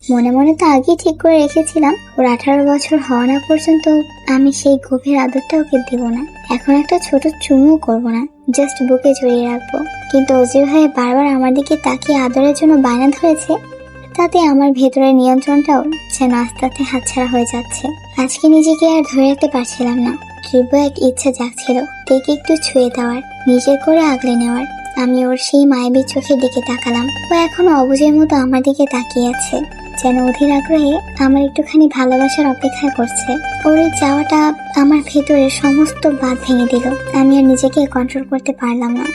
মনে মনে তো আগেই ঠিক করে রেখেছিলাম ওর 18 বছর হওয়া না পর্যন্ত আমি সেই গভীর আদরটা ওকে দেব না। এখন একটা ছোট চুমু করব না, জাস্ট বুকে জড়িয়ে রাখবো। কিন্তু ও যেভাবে বারবার আমার দিকে তাকিয়ে আদরের জন্য বায়না ধরেছে, তাতে আমার ভেতরের নিয়ন্ত্রণটাও যেন আস্তে আস্তে হাতছাড়া হয়ে যাচ্ছে। আজকে নিজেকে আর ধরে রাখতে পারছিলাম না। তীব্র এক ইচ্ছা জাগছিল তেকে একটু ছুঁয়ে দেওয়ার, নিজের করে আগলে নেওয়ার। আমি ওর সেই মায়াবী চোখের দিকে তাকালাম। ও এখনো অবুঝের মতো আমার দিকে তাকিয়ে আছে, যেন অধীর আগ্রহে আমার একটুখানি ভালোবাসার অপেক্ষা করছে। ওর এই চাওয়াটা আমার ভেতরের সমস্ত বাঁধ ভেঙে দিল। আমি আর নিজেকে কন্ট্রোল করতে পারলাম না।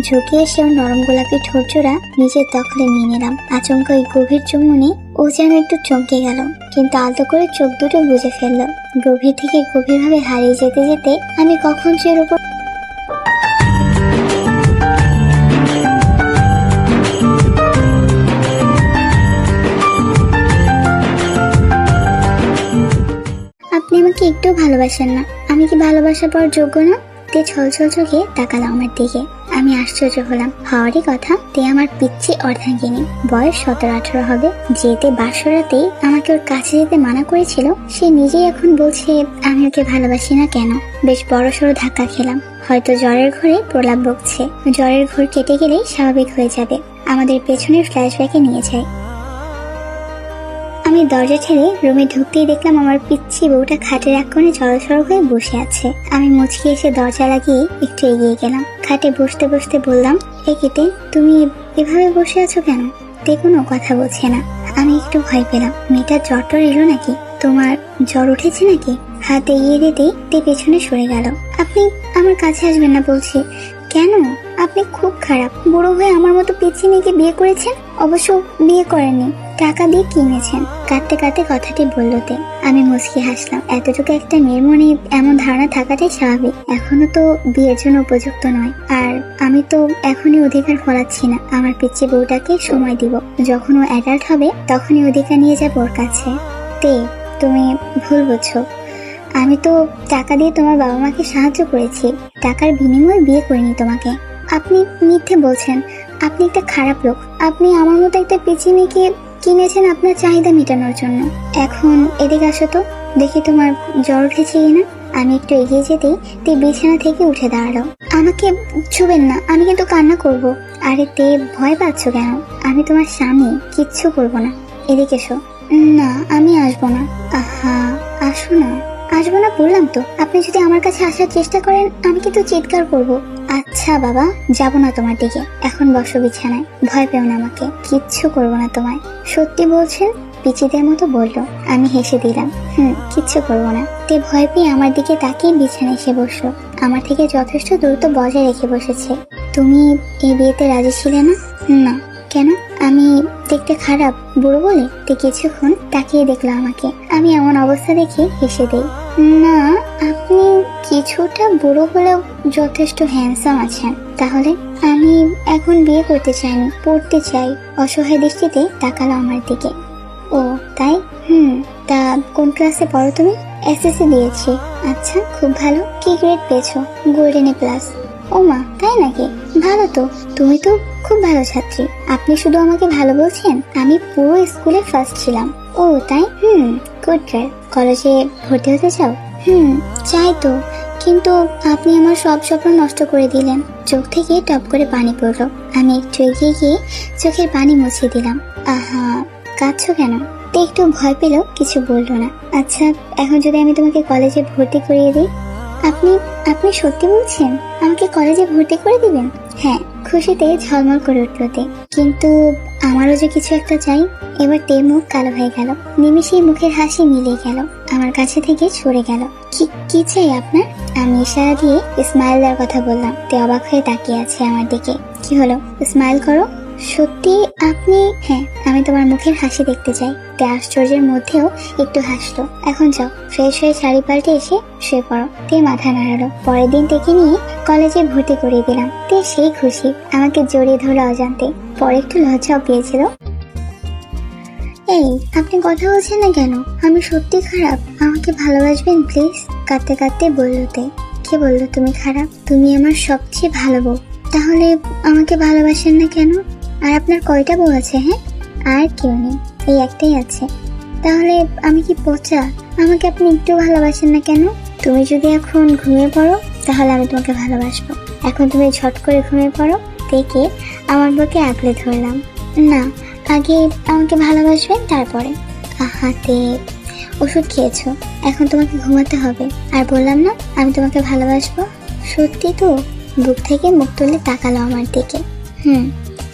ঝুঁকে এসে ওর নরম গোলাপি ঠোঁটজোড়া নিজের দখলে নিয়ে নিলাম। আচমকা ওই গভীর চুমুনি ও যেন একটু চমকে গেল, কিন্তু আলতো করে চোখ দুটো বুজে ফেললো। গভীর থেকে গভীরভাবে হারিয়ে যেতে যেতে আমি কখন সে ওর উপর আপনি আমাকে একটু ভালোবাসেন না? আমি কি ভালোবাসা পাওয়ার যোগ্য না? তে ছলছল চোখে তাকালো আমার দিকে। আমি আশ্চর্য হলাম। হওয়ারই কথা, তে আমার পিচ্ছি অর্ধাঙ্গিনী, বয়স 17-18 হবে। যেতে বাসরাতেই আমাকে ওর কাছে যেতে মানা করেছিল, সে নিজেই এখন বলছে আমি ওকে ভালোবাসি না কেন। বেশ বড়সড় ধাক্কা খেলাম। হয়তো জ্বরের ঘরে প্রলাপ বকছে। জ্বরের ঘোর কেটে গেলেই স্বাভাবিক হয়ে যাবে। আমাদের পেছনের ফ্ল্যাশব্যাকে নিয়ে যায়। আমি দরজা ঠেলে রুমে ঢুকতেই দেখলাম আমার পিচ্ছি বউটা খাটের এক কোণে জড়সড় হয়ে বসে আছে। আমি মুচকি এসে দরজা লাগিয়ে একটু এগিয়ে গেলাম। খাটে বসতে বসতে বললাম, এ কেটে, তুমি এভাবে বসে আছো কেন? তে কোনো কথা বলছে না। আমি একটু ভয় পেলাম। মেয়েটার জ্বর টর এলো নাকি? তোমার জ্বর উঠেছে নাকি? হাত এগিয়ে দিতে তে পেছনে সরে গেল। আপনি আমার কাছে আসবেন না বলছি। কেন? আপনি খুব খারাপ। বুড়ো হয়ে আমার মতো পিচ্ছি মেয়েকে বিয়ে করেছেন। অবশ্য বিয়ে করেননি, টাকা দিয়ে কিনেছেন। কাঁদতে কাঁদতে কথাটি বলল তে। আমি মুচকি হাসলাম। এতটুকু একটা মেয়ের মনে এমন ধারণা থাকাটাই স্বাভাবিক। এখনো তো বিয়ের জন্য উপযুক্ত নয়। আর আমি তো এখনই অধিকার ফলাচ্ছি না। আমার পিচ্ছি বউটাকে সময় দিব। যখন ও অ্যাডাল্ট হবে তখনই অধিকার নিয়ে যাবো ওর কাছে। তে, তুমি ভুল বুঝছো। আমি তো টাকা দিয়ে তোমার বাবা মাকে সাহায্য করেছি। টাকার বিনিময়ে বিয়ে করিনি তোমাকে। আপনি মিথ্যে বলছেন। আপনি একটা খারাপ লোক। আপনি আমার মতো একটা পিচ্চি মেয়েকে কিনেছেন আপনার চাহিদা মেটানোর জন্য। এখন এদিকে আসো তো, দেখি তোমার জ্বর উঠেছে কিনা। আমি একটু এগিয়ে যেতেই তে বিছানা থেকে উঠে দাঁড়ালো। আমাকে ছুবেন না, আমি কিন্তু কান্না করব। আরে তে, ভয় পাচ্ছ কেন? আমি তোমার স্বামী, কিচ্ছু করব না। এদিকে এসো। না, আমি আসবো না। আহা, আসো না। আসবো না বললাম তো। আপনি যদি আমার কাছে আসার চেষ্টা করেন আমি কিন্তু চিৎকার করব। আচ্ছা বাবা, যাব না তোমার দিকে। এখন বসো বিছানায়। ভয় পেও না আমাকে, কিচ্ছু করবো না তোমায়। সত্যি বলছেন? পিচিদের মতো বললো। আমি হেসে দিলাম। কিচ্ছু করবো না। তে ভয় পেয়ে আমার দিকে তাকিয়ে বিছানায় এসে বসলো। আমার থেকে যথেষ্ট দূরত্ব বজায় রেখে বসেছে। তুমি এই বিয়েতে রাজি ছিলে না? না। কেন? আমি দেখতে খারাপ বুড়ো বলে? তে কিছুক্ষণ তাকিয়ে দেখলো আমাকে। আমি এমন অবস্থা দেখে হেসে দেই। না, আপনি কিছুটা বুড়ো হলেও যথেষ্ট হ্যান্ডসাম আছেন। তাহলে আমি এখন বিয়ে করতে চাইনি, পড়তে চাই। অসহায় দৃষ্টিতে তাকালো আমার দিকে। ও তাই? তা কোন ক্লাসে পড়ো তুমি? এসএসসি দিয়েছি। আচ্ছা, খুব ভালো। কি গ্রেড পেয়েছো? Golden A plus. ও মা, তাই নাকি? ভালো তো। তুমি তো খুব ভালো ছাত্রী। আপনি শুধু আমাকে ভালো বলছেন? আমি পুরো স্কুলে ফার্স্ট ছিলাম। ও তাই? Good girl. কলেজে ভর্তি হতে চাও? চাই তো, কিন্তু আপনি আমার সব স্বপ্ন নষ্ট করে দিলেন। চোখ থেকে টপ করে পানি পড়লো। আমি একটু এগিয়ে গিয়ে চোখের পানি মুছিয়ে দিলাম। আহা, কাঁদছো কেন? তে একটু ভয় পেলেও কিছু বললো না। আচ্ছা, এখন যদি আমি তোমাকে কলেজে ভর্তি করিয়ে দিই? আপনি আপনি সত্যি বলছেন? আমাকে কলেজে ভর্তি করে দিবেন? হ্যাঁ। খুশিতে ঝলমল করে উঠল তে। কিন্তু আমারও যে কিছু একটা চাই। এবার তে মুখ কালো হয়ে গেল। নিমিষেই মুখের হাসি মিলিয়ে গেল। আমার কাছে থেকে সরে গেল। কি চাই আপনার? আমি ইশারা দিয়ে স্মাইল দেওয়ার কথা বললাম। তে অবাক হয়ে তাকিয়ে আছে আমার দিকে। কি হলো? স্মাইল করো। সত্যি আপনি? হ্যাঁ, আমি তোমার মুখের হাসি দেখতে চাই। তে আশ্চর্যের মধ্যেও একটু হাসলো। এখন যাও, ফ্রেশ হয়ে শাড়ি পাল্টে এসে শুয়ে পড়ো। তে মাথা নাড়ালো। পরের দিন থেকে নিয়ে কলেজে ভর্তি করিয়ে দিলাম। তে সেই খুশি, আমাকে জড়িয়ে ধরলো অজান্তে। পরে একটু লজ্জাও পেয়েছিল। এই, আপনি কথা বলছেন না কেন? আমি সত্যি খারাপ, আমাকে ভালোবাসবেন প্লিজ। কাঁদতে কাঁদতে বললো তে। কে বললো তুমি খারাপ? তুমি আমার সবচেয়ে ভালো বউ। তাহলে আমাকে ভালোবাসেন না কেন? আর আপনার কয়টা বউ আছে? হ্যাঁ, আর কেউ নেই। এই একটাই আছে। তাহলে আমি কি পচা? আমাকে আপনি একটু ভালোবাসেন না কেন? তুমি যদি এখন ঘুমিয়ে পড়ো তাহলে আমি তোমাকে ভালোবাসবো। এখন তুমি ঝট করে ঘুমিয়ে পড়ো। দেখে আমার বুকে আগলে ধরলাম। না, আগে আমাকে ভালোবাসবেন তারপরে। আহাতে, ওষুধ খেয়েছো, এখন তোমাকে ঘুমাতে হবে। আর বললাম না আমি তোমাকে ভালোবাসবো। সত্যি তো? বুক থেকে মুখ তুলে তাকালো আমার দিকে।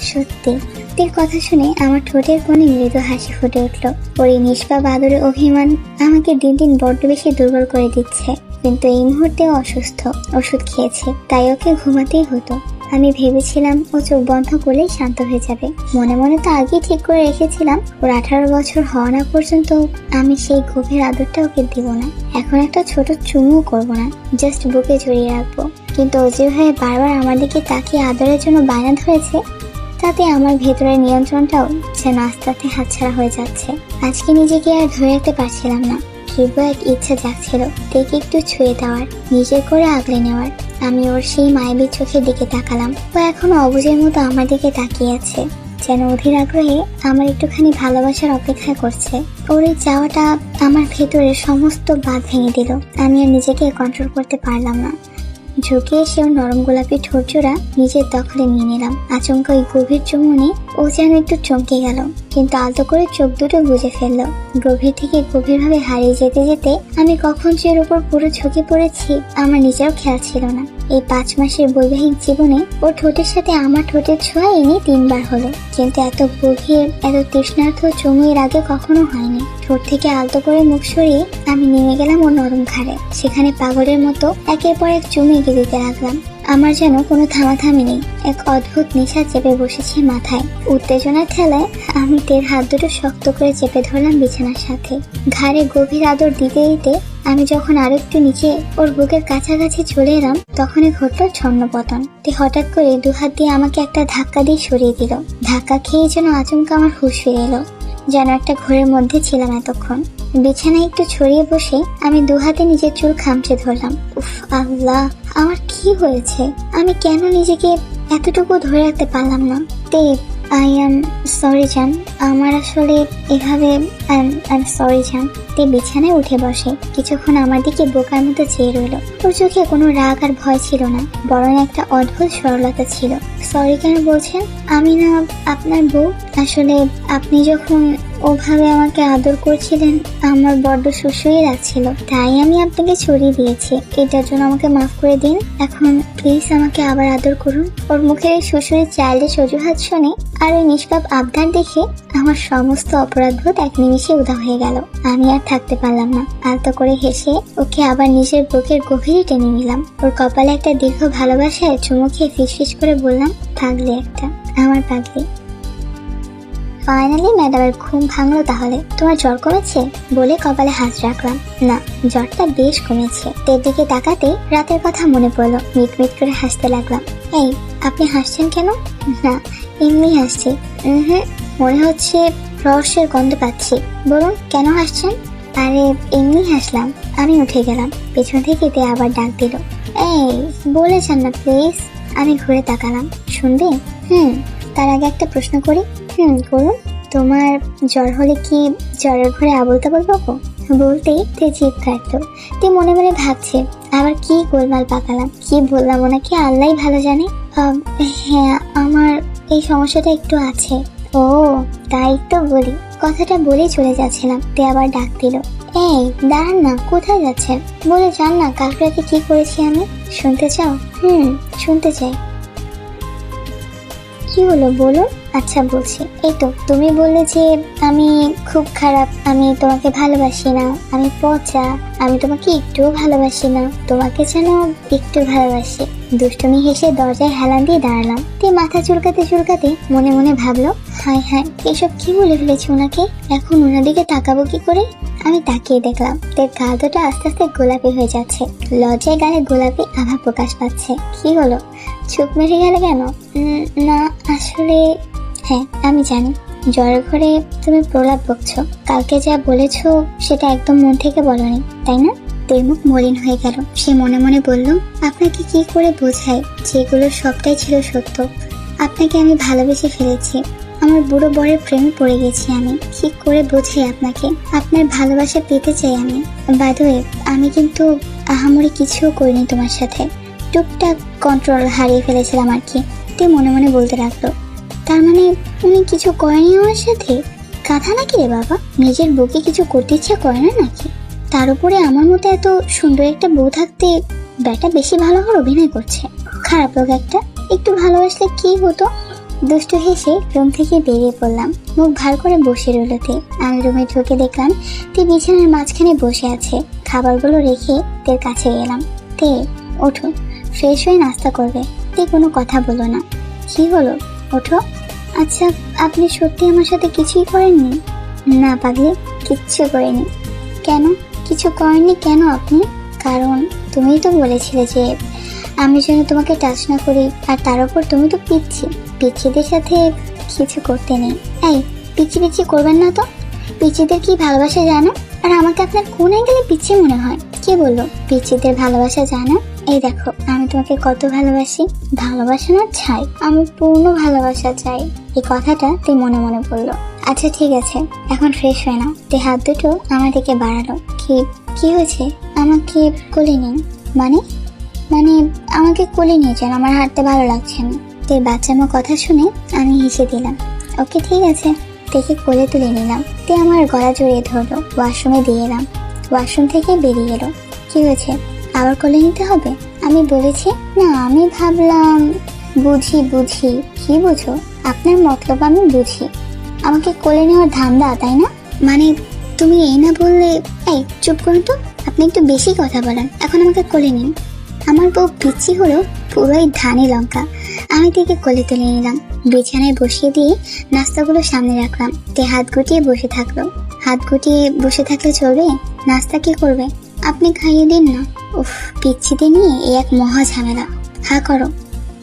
সত্যি। সত্যির কথা শুনে আমার ঠোঁটের কোণে মৃদু হাসি ফুটে উঠলো। ওর এই নিষ্পাপ আদরে অভিমান আমাকে দিন দিন বড্ড বেশি দুর্বল করে দিচ্ছে। কিন্তু এই মুহূর্তে অসুস্থ, ওষুধ খেয়েছে, তাই ওকে ঘুমাতেই হতো। আমি ভেবেছিলাম ও চোখ বন্ধ করলেই শান্ত হয়ে যাবে। মনে মনে তো আগেই ঠিক করে রেখেছিলাম ওর 18 বছর হওয়া না পর্যন্ত আমি সেই গভীর আদরটা ওকে দিব না। এখন একটা ছোট চুমু করব না, জাস্ট বুকে জড়িয়ে রাখবো। কিন্তু ও যেভাবে বারবার আমার দিকে তাকিয়ে আদরের জন্য বায়না ধরেছে, তাতে আমার ভেতরের নিয়ন্ত্রণটাও যেন আস্তে আস্তে হাতছাড়া হয়ে যাচ্ছে। আজকে নিজেকে আর ধরে রাখতে পারছিলাম না। তীব্র এক ইচ্ছা জাগছিল দেখে একটু ছুঁয়ে দেওয়ার, নিজের করে আগলে নেওয়ার। আমি ওর সেই মায়াবী চোখের দিকে তাকালাম। ও এখনো অবুঝের মতো আমার দিকে তাকিয়ে আছে, যেন অধীর আগ্রহে আমার একটুখানি ভালোবাসার অপেক্ষা করছে। ওর এই চাওয়াটা আমার ভেতরের সমস্ত বাঁধ ভেঙে দিল। আমি আর নিজেকে কন্ট্রোল করতে পারলাম না। ঝুঁকে এসে ওর নরম গোলাপি ঠোঁটজোড়া নিজের দখলে নিয়ে নিলাম। আচমকা ওই গভীর চুমুনে ও যেন একটু চমকে গেল, কিন্তু আলতো করে চোখ দুটো বুজে ফেললো। গভীর থেকে গভীরভাবে হারিয়ে যেতে যেতে আমি কখন যে ওর উপর পুরো ঝুঁকে পড়েছি আমার নিজেরও খেয়াল ছিল না। এই 5 মাসের বৈবাহিক জীবনে ওর ঠোঁটের সাথে আমার ঠোঁটের ছোঁয়া এনে 3 বার হলো, কিন্তু এত গভীর, এত তৃষ্ণার্থ চুমু এর আগে কখনো হয়নি। ঠোঁট থেকে আলতো করে মুখ সরিয়ে আমি নেমে গেলাম ওর নরম ঘাড়ে। সেখানে পাগলের মতো একের পর এক চুমু এগিয়ে দিতে লাগলাম। আমার যেন কোনো থামাথামি নেই। এক অদ্ভুত নেশা চেপে বসেছে মাথায়। উত্তেজনার ঠেলায় আমি তের হাত দুটো শক্ত করে চেপে ধরলাম বিছানার সাথে। ঘাড়ে গভীর আদর দিতে দিতে আমি যখন আরেকটু নিচে ওর বুকের কাছাকাছি চলে এলাম, তখনই ঘটল ছন্নপতন। তে হঠাৎ করে 2 হাত দিয়ে আমাকে একটা ধাক্কা দিয়ে সরিয়ে দিল। ধাক্কা খেয়ে যেন আচমকা আমার হুঁশ ফিরে এলো, যেন একটা ঘোরের মধ্যে ছিলাম এতক্ষণ। বিছানায় একটু ছড়িয়ে বসে আমি 2 হাতে নিজের চুল খামচে ধরলাম। উফ আল্লাহ, আমার কি হয়েছে? আমি কেন নিজেকে এতটুকু ধরে রাখতে পারলাম না? তে আই এম সরি জান, আমার আসলে এভাবে সরি জান। তে বিছানায় উঠে বসে কিছুক্ষণ আমার দিকে বোকার মতো চেয়ে রইল। ওর চোখে কোনো রাগ আর ভয় ছিল না, বরং একটা অদ্ভুত সরলতা ছিল। সরি কেন বলছেন? আমি না আপনার বউ। আসলে আপনি যখন ওভাবে আমাকে আদর করছিলেন আমার বড্ড সুসুই লাগছিল, তাই আমি আপনাকে ছড়িয়ে দিয়েছি। এটার জন্য আমাকে মাফ করে দিন। এখন প্লিজ আমাকে আবার আদর করুন। ওর মুখের এই শ্বশুরের চাইল্ডের অজুহাত শুনে আর ওই নিষ্পাপ আবদার দেখে আমার সমস্ত অপরাধবোধ এক নিমিষে উধাও হয়ে গেল। আমি আর থাকতে পারলাম না। আলতো করে হেসে ওকে আবার নিজের বুকের গভীরে টেনে নিলাম। ওর কপালে একটা দীর্ঘ ভালোবাসায় চুমু খেয়ে ফিসফিস করে বললাম, পাগলি একটা, আমার পাগলি। ফাইনালি ম্যাডামের ঘুম ভাঙলো। তাহলে তোমার জ্বর কমেছে? বলে কপালে হাত রাখলাম। না, জ্বরটা বেশ কমেছে। তের দিকে তাকাতে রাতের কথা মনে পড়লো। মিট মিট করে হাসতে লাগলাম। এই, আপনি হাসছেন কেন? না, এমনি হাসছি। মনে হচ্ছে রহস্যের গন্ধ পাচ্ছি। বলুন কেন হাসছেন? আরে এমনি হাসলাম। আমি উঠে গেলাম। পেছন থেকে তে আবার ডাক দিল, এই বলে যান না প্লিজ। আমি ঘুরে তাকালাম। শুনবে? তার আগে একটা প্রশ্ন করি। করুন। তোমার জ্বর হলে কি জ্বরের ঘরে আবল তাবল বকো? বলতেই তে জিভ কাটলো। তে মনে মনে ভাবছে আবার কি গোলমাল পাকালাম, কি বললাম ওনাকে আল্লাহ ভালো জানে। হ্যাঁ, আমার এই সমস্যাটা একটু আছে। ও তাই তো বলি। কথাটা বলেই চলে যাচ্ছিলাম, তে আবার ডাক দিল, এই দাঁড়ান না, কোথায় যাচ্ছেন? বলে যান না কালকে রাতে কি করেছি আমি। শুনতে চাও? শুনতে চাই। কি হলো বলো? আচ্ছা বলছি। এই তো তুমি বললে যে আমি খুব খারাপ, আমি তোমাকে ভালোবাসি না, আমি পচা, আমি তোমাকে একটুও ভালোবাসি না, তোমাকে যেন একটু ভালোবাসি। দুষ্টুমি হেসে দরজায় হেলান দিয়ে দাঁড়ালাম। তে মাথা চুলকাতে চুলকাতে মনে মনে ভাবলো, হায় হায়, এসব কি বলে ফেলেছি ওনাকে। এখন ওনার দিকে তাকাবো কি করে? আমি তাকিয়ে দেখলাম তের গাল দুটো আস্তে আস্তে গোলাপি হয়ে যাচ্ছে। লজ্জায় গালে গোলাপি আভা প্রকাশ পাচ্ছে। কি হলো, চুপ মেরে গেলে কেন? না আসলে হ্যাঁ, আমি জানি জ্বরের ঘরে তুমি প্রলাপ বকছো। কালকে যা বলেছো সেটা একদম মন থেকে বলনি, তাই না? তের মুখ মলিন হয়ে গেল। সে মনে মনে বলল, আপনাকে কি করে বোঝাই যেগুলো সবটাই ছিল সত্য। আপনাকে আমি ভালোবেসে ফেলেছি। আমার বুড়ো বরের প্রেমে পড়ে গেছি আমি। কি করে বোঝাই আপনাকে? আপনার ভালোবাসা পেতে চাই আমি। বাই দ্য ওয়ে, আমি কিন্তু আহামরি কিছুও করিনি তোমার সাথে, টুকটাক কন্ট্রোল হারিয়ে ফেলেছিলাম আর কি। তে মনে মনে বলতে লাগলো, তার মানে উনি কিছু করেনি আমার সাথে? গাধা নাকি রে বাবা, নিজের বউকে কিছু করতে ইচ্ছা করে না নাকি? তার উপরে আমার মতো এত সুন্দর একটা বউ থাকতে ব্যাটা বেশি ভালো করে অভিনয় করছে। খারাপ লোক একটা। একটু ভালোবাসলে কি হতো? দুষ্টু হেসে রুম থেকে বেরিয়ে পড়লাম। মুখ ভার করে বসে রইল তে। আমি রুমে ঢুকে দেখলাম তে বিছানার মাঝখানে বসে আছে। খাবারগুলো রেখে তের কাছে গেলাম। তে ওঠো, ফ্রেশ হয়ে নাস্তা করবে। তে কোনো কথা বলো না। কি হলো, ওঠো। আচ্ছা, আপনি সত্যি আমার সাথে কিছুই করেননি? না পাগলি, কিচ্ছু করেনি। কেন কিছু করেননি কেন আপনি? কারণ তুমিই তো বলেছিলে যে আমি যেন তোমাকে টাচ না করি, আর তার উপর তুমি তো পিচ্ছি। পিচ্ছিদের সাথে কিছু করতে নেই। এই, পিচ্ছি পিচ্ছি করবেন না তো। পিচ্ছিদের কি ভালোবাসা জানো? আর আমাকে আপনার কোন অ্যাঙ্গেলে পিচ্ছি মনে হয়? কে বললো পিচ্ছিদের ভালোবাসা জানো? এই দেখো, আমি তোমাকে কত ভালোবাসি। ভালোবাসা না ছাই, আমি পূর্ণ ভালোবাসা চাই। এই কথাটা তুই মনে মনে বললো। আচ্ছা ঠিক আছে, এখন ফ্রেশ হয়ে নাও। তুই হাত দুটো আমার দিকে বাড়ালো। কি হয়েছে? আমাকে কোলে নিন। মানে মানে আমাকে কোলে নিয়ে যান, আমার হাঁটতে ভালো লাগছে না। তোর বাচ্চামো কথা শুনে আমি হেসে দিলাম। ওকে ঠিক আছে। দেখে কোলে তুলে নিলাম। তে আমার গলা জড়িয়ে ধরলো। ওয়াশরুমে দিয়ে এলাম। ওয়াশরুম থেকে বেরিয়ে এলো। কি হয়েছে, আবার কোলে নিতে হবে? আমি বলেছি না, আমি ভাবলাম। বুঝি। কি বুঝো? আপনার মতলব আমি বুঝি। আমাকে কোলে নেওয়ার ধান্দা, তাই না? মানে তুমি এই না বললে। এই চুপ করুন তো, আপনি একটু বেশি কথা বলেন। এখন আমাকে কোলে নিন। আমার বউ পিচ্ছি হলো পুরোই ধানি লঙ্কা। আমি তাকে কোলে তুলে নিলাম। বিছানায় বসিয়ে দিয়ে নাস্তাগুলো সামনে রাখলাম। তে হাত গুটিয়ে বসে থাকলো। হাত গুটিয়ে বসে থাকলে চলবে? নাস্তা কি করবে? আপনি খাইয়ে দিন না। উফ, পিচ্ছিতে নিয়ে এই এক মহা ঝামেলা। হা করো।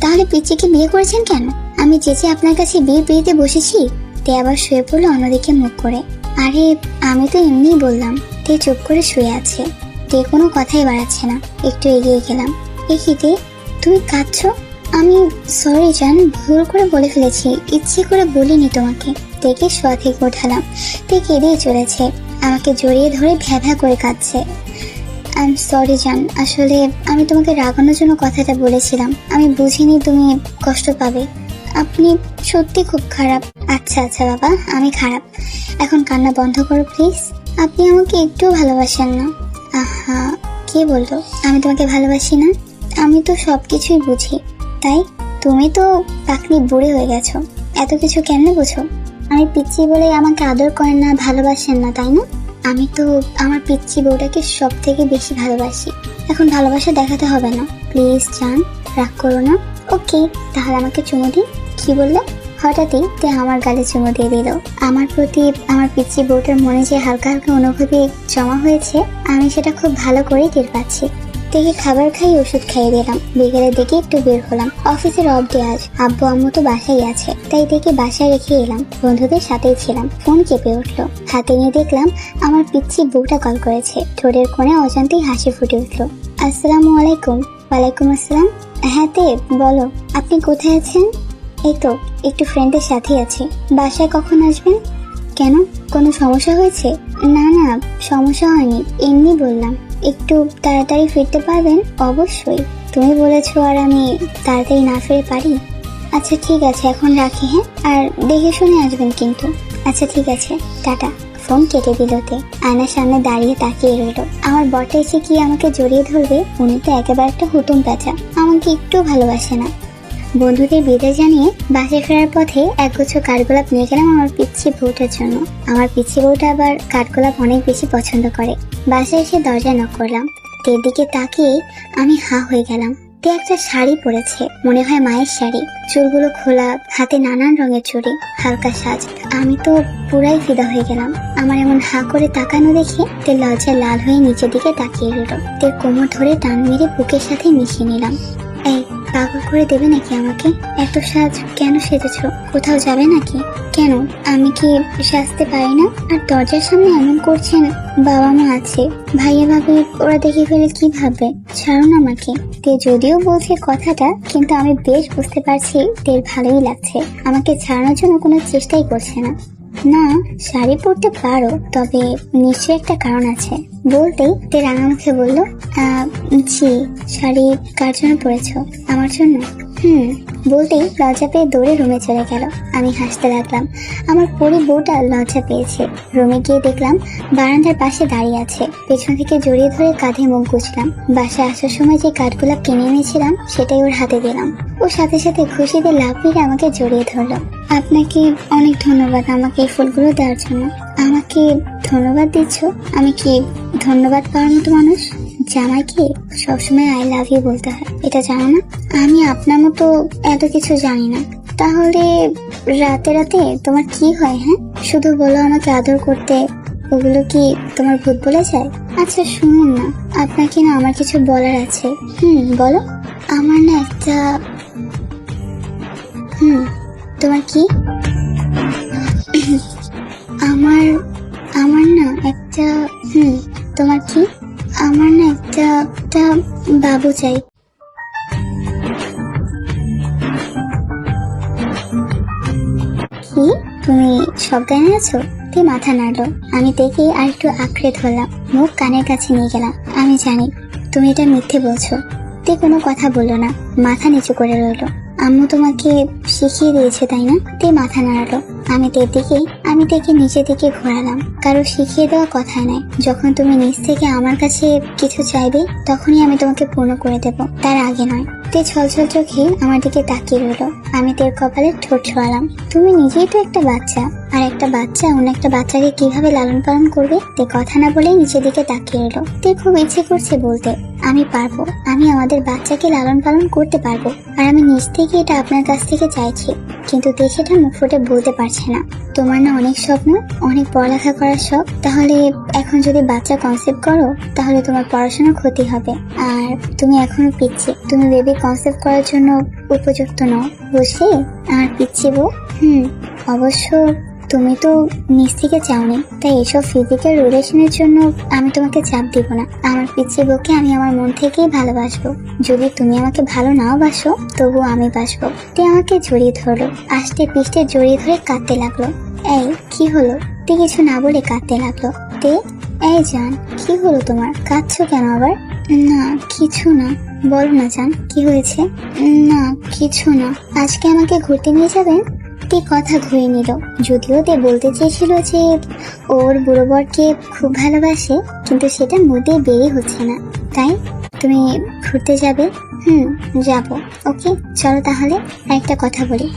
তাহলে পিচ্ছিকে বিয়ে করেছেন কেন? আমি চেঁচে আপনার কাছে বিয়ে পেতে বসেছি? তে আবার শুয়ে পড়লো অন্যদিকে মুখ করে। আরে আমি তো এমনিই বললাম। তে চুপ করে শুয়ে আছে। তে কোনো কথাই বাড়াচ্ছে না। একটু এগিয়ে গেলাম। এখিতে তুমি কাঁদছো? আমি সরি জান, ভুল করে বলে ফেলেছি, ইচ্ছে করে বলিনি তোমাকে। তেকে শোয়া থেকে ওঠালাম। তে কেঁদেই চলেছে। আমাকে জড়িয়ে ধরে ভ্যা করে কাঁদছে। আই এম সরি জান, আসলে আমি তোমাকে রাগানোর জন্য কথাটা বলেছিলাম। আমি বুঝিনি তুমি কষ্ট পাবে। আপনি সত্যি খুব খারাপ। আচ্ছা বাবা, আমি খারাপ। এখন কান্না বন্ধ করো প্লিজ। আপনি আমাকে একটুও ভালোবাসেন না। আহা, কে বললো আমি তোমাকে ভালোবাসি না? আমি তো সবকিছুই বুঝি। তাই তুমি তো পাকনি বুড়ি হয়ে গেছো, এত কিছু কেমনে বুঝো? আমি পিচ্ছি বলে আমাকে আদর করেন না, ভালোবাসেন না, তাই না? আমি তো আমার পিচ্ছি বউটাকে সব থেকে বেশি ভালোবাসি। এখন ভালোবাসা দেখাতে হবে না প্লিজ জান, রাগ করো না। ওকে, তাহলে আমাকে চুমু দিন। কি বললে? হঠাৎই তে আমার গালে চুমু দিয়ে দিল। আমার প্রতি আমার পিচ্ছি বউটার মনে যে হালকা হালকা অনুভূতি জমা হয়েছে, আমি সেটা খুব ভালো করেই টের পাচ্ছি। থেকে খাবার খাই, ওষুধ খাইয়ে দিলাম। বিকেলের দিকে একটু বের হলাম। অফিসের অফ ডে আজ, আব্বু আম্মু তো বাসায় আছে, তাই থেকে বাসায় রেখে এলাম। বন্ধুদের সাথেই ছিলাম। ফোন কেঁপে উঠলো। হাতে নিয়ে দেখলাম আমার পিচ্ছি বউটা কল করেছে। ঠোঁটের কোণে অজান্তেই হাসি ফুটে উঠলো। আসসালামু আলাইকুম। ওয়ালাইকুম আসসালাম। হ্যাঁ তে বলো, আপনি কোথায় আছেন? এই তো একটু ফ্রেন্ডের সাথে আছি। বাসায় কখন আসবেন? কেন, কোনো সমস্যা হয়েছে? না সমস্যা হয়নি, এমনি বললাম। একটু তাড়াতাড়ি ফিরতে পারবেন? অবশ্যই, তুমি বলেছো আর আমি তাড়াতাড়ি না ফিরে পারি? আচ্ছা ঠিক আছে, এখন রাখি। হ্যাঁ, আর দেখে শুনে আসবেন কিন্তু। আচ্ছা ঠিক আছে, টাটা। ফোন কেটে দিল তে। আয়নার সামনে দাঁড়িয়ে তাকিয়ে রইল। আমার বরটা এসে কি আমাকে জড়িয়ে ধরবে? উনি তো একেবারে একটা হুতুম প্যাঁচা, আমাকে একটু ভালোবাসে না। বন্ধুদের বিদায় জানিয়ে বাসায় ফেরার পথে একগুচ্ছ কাঠগোলাপ নিয়ে গেলাম আমার পিচ্ছি বউটার জন্য। আমার পিচ্ছি বউটা আবার কাঠগোলাপ অনেক বেশি পছন্দ করে। বাসায় এসে দরজায় নক করলাম। তের দিকে তাকিয়ে আমি হা হয়ে গেলাম। তে একটা শাড়ি পরেছে, মনে হয় মায়ের শাড়ি। চুলগুলো খোলা, হাতে নানান রঙের চুড়ি, হালকা সাজ। আমি তো পুরাই ফিদা হয়ে গেলাম। আমার এমন হা করে তাকানো দেখে তে লজ্জায় লাল হয়ে নিচের দিকে তাকিয়ে রইল। তের কোমর ধরে টান মেরে বুকের সাথে মিশিয়ে নিলাম। এই, পাগল করে দেবে নাকি আমাকে? এত সাজ কেন সেজেছো? কোথাও যাবে নাকি? কেন, আমি কি সাজতে পারি না? আর দরজার সামনে এমন করছেন, বাবা মা আছে, ভাইয়া ভাবি, ওরা দেখে ফেলে কি ভাববে? ছাড়ুন আমাকে। তে যদিও বলছে কথাটা, কিন্তু আমি বেশ বুঝতে পারছি তের ভালোই লাগছে। আমাকে ছাড়ানোর জন্য কোনো চেষ্টাই করছে না। না, শাড়ি পরতে পারো, তবে নিশ্চয়ই একটা কারণ আছে। বলতেই তে রাঙা মুখে বলল, জি। শাড়ি কার জন্য পরেছো? আমার জন্য। বলতেই লজ্জা পেয়ে দৌড়ে রুমে চলে গেল। আমি হাসতে লাগলাম। আমার পরি বউটা লজ্জা পেয়েছে। রুমে গিয়ে দেখলাম বারান্দার পাশে দাঁড়িয়ে আছে। পেছন থেকে জড়িয়ে ধরে কাঁধে মুখ গুছলাম। বাসায় আসার সময় যে কাঠগোলাপ কিনে এনেছিলাম সেটাই ওর হাতে দিলাম। ওর সাথে সাথে খুশিতে লাফ দিয়ে আমাকে জড়িয়ে ধরলো। আপনাকে অনেক ধন্যবাদ আমাকে এই ফুলগুলো দেওয়ার জন্য। আমাকে ধন্যবাদ দিচ্ছ? আমি কি ধন্যবাদ পাওয়ার মতো মানুষ? জামাইকে সবসময় আই লাভ ইউ বলতে হয়, এটা জানো না? আমি আপনার মতো এত কিছু জানি না। তাহলে রাতে রাতে তোমার কি হয়? হ্যাঁ, শুধু বলো আমাকে আদর করতে, ওগুলো কি তোমার ভূত বলে যায়? আচ্ছা শুনুন না, আপনাকে না আমার কিছু বলার আছে। বলো। আমার না একটা তোমার কি? আমার আমার না একটা তোমার কি? আমার না একটা বাবু চাই। কি? তুমি সজ্ঞানে আছো? তে মাথা নাড়লো। আমি দেখে আর একটু আঁকড়ে ধরলাম, মুখ কানের কাছে নিয়ে গেলাম। আমি জানি তুমি এটা মিথ্যে বলছো। তে কোনো কথা বললো না, মাথা নিচু করে রইলো। আম্মু তোমাকে শিখিয়ে দিয়েছে তাই না? তে মাথা নাড়ালো। আমি তেকে নিচে দিকে ঘোরালাম। কারো শিখিয়ে দেওয়া কথাই নাই। যখন তুমি নিজ থেকে আমার কাছে কিছু চাইবে তখনই আমি তোমাকে পূর্ণ করে দেব, তার আগে নয়। তে ছলছল চোখে আমার দিকে তাকিয়ে রইলো। আমি তের কপালে ঠোঁট ছোঁয়ালাম। তুমি নিজেই তো একটা বাচ্চা, আর একটা বাচ্চা অন্য একটা বাচ্চাকে কিভাবে লালন পালন করবে? তে কথা না বলে নিচের দিকে তাকিয়ে রইলো। তে খুব ইচ্ছে করছে বলতে, আমি পারবো, আমি আমাদের বাচ্চাকে লালন পালন করতে পারবো, আর আমি নিজ থেকে এটা আপনার কাছ থেকে চাইছি। কিন্তু তে সেটা মুখ ফুটে বলতে পারছে না। তোমার না অনেক স্বপ্ন, অনেক পড়ালেখা করার শখ, তাহলে এখন যদি বাচ্চা কনসেপ্ট করো তাহলে তোমার পড়াশোনার ক্ষতি হবে। আর তুমি এখনো পিচ্ছি, তুমি বেবি কনসেপ্ট করার জন্য উপযুক্ত নও, বুঝলে? আর পিচ্ছি বউ। অবশ্য তুমি তো নিজ থেকে চাওনি, তাই এসব ফিজিক্যাল রিলেশনের জন্য আমি তোমাকে চাপ দিব না। আমার পিচ্ছি বউকে আমি আমার মন থেকেই ভালোবাসবো। যদি তুমি আমাকে ভালো নাও বাসো তবুও আমি বাসবো। তে আমাকে জড়িয়ে ধরলো, আষ্টে পিষ্টে জড়িয়ে ধরে কাঁদতে লাগলো। এই কি হলো? তে কিছু না বলে কাঁদতে লাগলো। তে, এই জান, কি হলো তোমার? কাঁদছো কেন আবার? না কিছু না। বলো না জান, কি হয়েছে? না কিছু না। আজকে আমাকে ঘুরতে নিয়ে যাবেন? তে কথা ঘুরে নিল। যদিও তে বলতে চেয়েছিল যে ওর বুড়ো বরকে খুব ভালোবাসে, কিন্তু সেটা মোটেই বেরই হচ্ছে না। তাই তুমি ঘুরতে যাবে? যাবো। ওকে চলো তাহলে। একটা কথা বলি।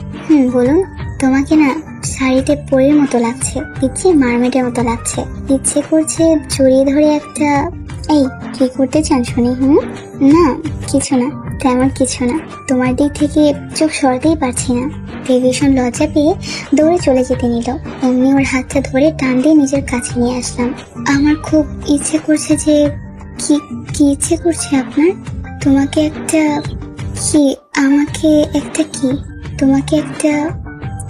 বলুন। তোমাকে না শাড়িতে পরের মতো লাগছে, ইচ্ছে মারমেডের মতো লাগছে। ইচ্ছে করছে জড়িয়ে ধরে একটা। এই কি করতে চান শুনি? না কিছু না, তেমন কিছু না। তোমার দিক থেকে চোখ সরাতেই পারছি না। ভীষণ লজ্জা পেয়ে দৌড়ে চলে যেতে নিল। অমনি ওর হাতটা ধরে টান দিয়ে নিজের কাছে নিয়ে আসলাম। আমার খুব ইচ্ছে করছে যে। কি ইচ্ছে করছে আপনার? তোমাকে একটা কি? আমাকে একটা কি? তোমাকে একটা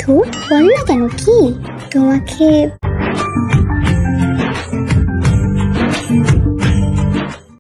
ধুর বল না কেন? কি তোমাকে?